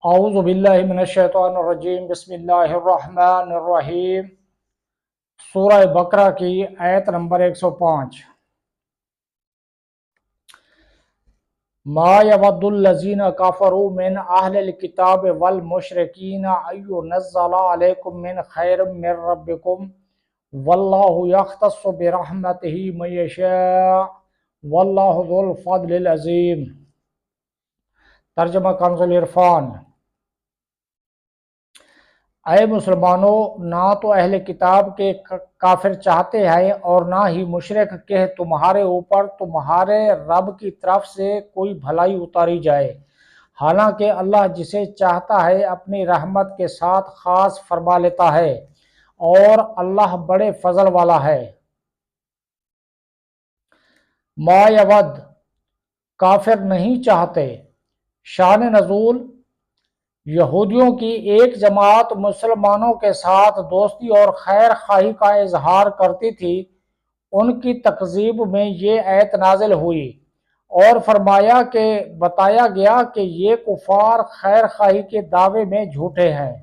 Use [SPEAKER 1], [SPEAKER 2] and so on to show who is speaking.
[SPEAKER 1] اعوذ باللہ من الشیطان الرجیم، بسم اللہ الرحمن الرحیم۔ سورہ بقرہ کی آیت نمبر 105۔ ما یود الذین کفروا من اہل الکتاب والمشرکین ان ینزل علیکم من خیر من ربکم واللہ یختص برحمتہ من یشاء واللہ ذو الفضل العظیم۔ ترجمہ کنز العرفان۔ اے مسلمانوں، نہ تو اہل کتاب کے کافر چاہتے ہیں اور نہ ہی مشرک کہ تمہارے اوپر تمہارے رب کی طرف سے کوئی بھلائی اتاری جائے، حالانکہ اللہ جسے چاہتا ہے اپنی رحمت کے ساتھ خاص فرما لیتا ہے، اور اللہ بڑے فضل والا ہے۔ ما یود، کافر نہیں چاہتے۔ شان نزول، یہودیوں کی ایک جماعت مسلمانوں کے ساتھ دوستی اور خیر خواہی کا اظہار کرتی تھی، ان کی تکذیب میں یہ آیت نازل ہوئی اور بتایا گیا کہ یہ کفار خیر خواہی کے دعوے میں جھوٹے ہیں۔